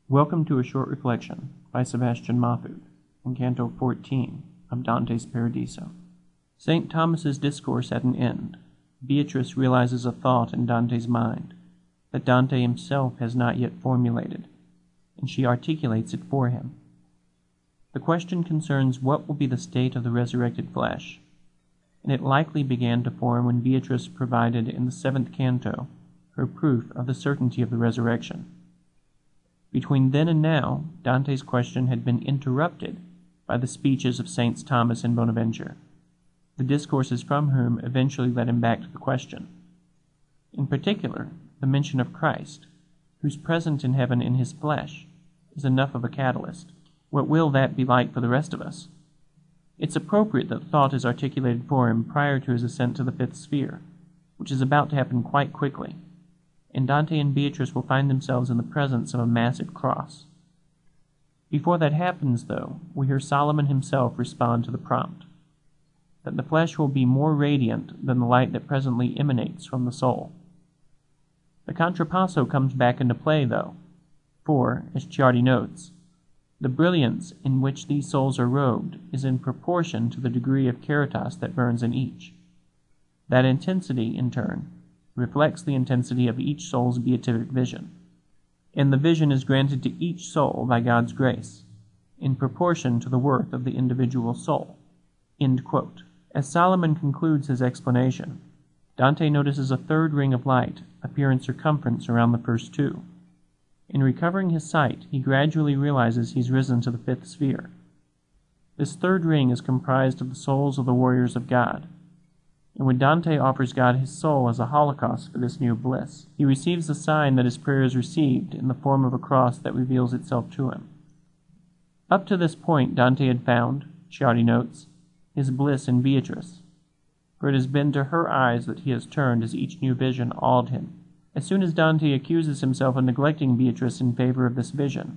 Welcome to a short reflection by Sebastian Maffut in Canto 14 of Dante's Paradiso. St. Thomas's discourse at an end, Beatrice realizes a thought in Dante's mind that Dante himself has not yet formulated, and she articulates it for him. The question concerns what will be the state of the resurrected flesh, and it likely began to form when Beatrice provided in the 7th canto her proof of the certainty of the resurrection. Between then and now, Dante's question had been interrupted by the speeches of Saints Thomas and Bonaventure, the discourses from whom eventually led him back to the question. In particular, the mention of Christ, who's present in heaven in his flesh, is enough of a catalyst. What will that be like for the rest of us? It's appropriate that thought is articulated for him prior to his ascent to the 5th sphere, which is about to happen quite quickly, and Dante and Beatrice will find themselves in the presence of a massive cross. Before that happens, though, we hear Solomon himself respond to the prompt, that the flesh will be more radiant than the light that presently emanates from the soul. The contrapasso comes back into play, though, for, as Ciardi notes, the brilliance in which these souls are robed is in proportion to the degree of caritas that burns in each. That intensity, in turn, reflects the intensity of each soul's beatific vision, and the vision is granted to each soul by God's grace, in proportion to the worth of the individual soul." End quote. As Solomon concludes his explanation, Dante notices a third ring of light appear in circumference around the first two. In recovering his sight, he gradually realizes he's risen to the 5th sphere. This third ring is comprised of the souls of the warriors of God, and when Dante offers God his soul as a holocaust for this new bliss, he receives the sign that his prayer is received in the form of a cross that reveals itself to him. Up to this point, Dante had found, Ciardi notes, his bliss in Beatrice, for it has been to her eyes that he has turned as each new vision awed him. As soon as Dante accuses himself of neglecting Beatrice in favor of this vision,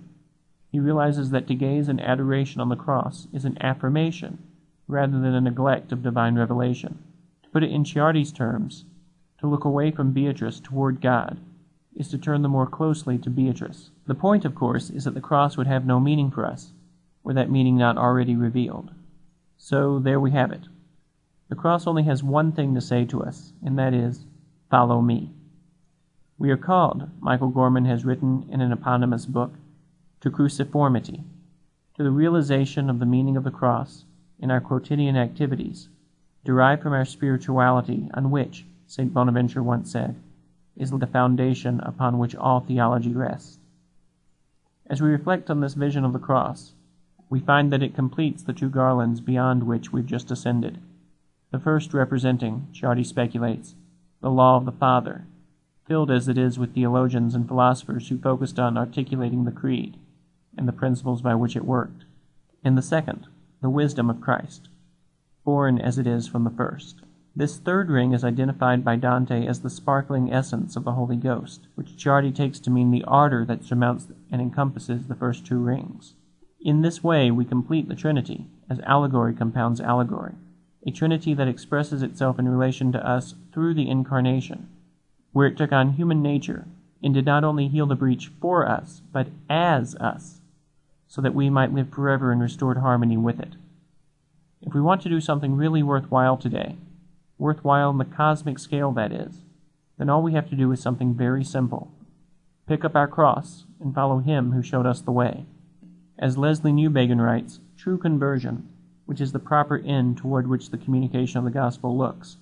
he realizes that to gaze in adoration on the cross is an affirmation rather than a neglect of divine revelation. To put it in Ciardi's terms, to look away from Beatrice toward God is to turn the more closely to Beatrice. The point, of course, is that the cross would have no meaning for us, were that meaning not already revealed. So there we have it. The cross only has one thing to say to us, and that is, follow me. We are called, Michael Gorman has written in an eponymous book, to cruciformity, to the realization of the meaning of the cross in our quotidian activities, derived from our spirituality, on which, St. Bonaventure once said, is the foundation upon which all theology rests. As we reflect on this vision of the cross, we find that it completes the two garlands beyond which we've just ascended. The first representing, Ciardi speculates, the law of the Father, filled as it is with theologians and philosophers who focused on articulating the creed and the principles by which it worked. And the second, the wisdom of Christ, born as it is from the first. This third ring is identified by Dante as the sparkling essence of the Holy Ghost, which Ciardi takes to mean the ardor that surmounts and encompasses the first two rings. In this way we complete the Trinity, as allegory compounds allegory, a Trinity that expresses itself in relation to us through the Incarnation, where it took on human nature and did not only heal the breach for us, but as us, so that we might live forever in restored harmony with it. If we want to do something really worthwhile today, worthwhile on the cosmic scale that is, then all we have to do is something very simple. Pick up our cross and follow him who showed us the way. As Leslie Newbegin writes, true conversion, which is the proper end toward which the communication of the gospel looks,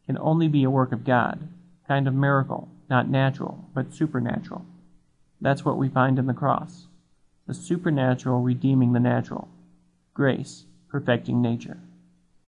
can only be a work of God, a kind of miracle, not natural, but supernatural. That's what we find in the cross, the supernatural redeeming the natural, grace perfecting nature.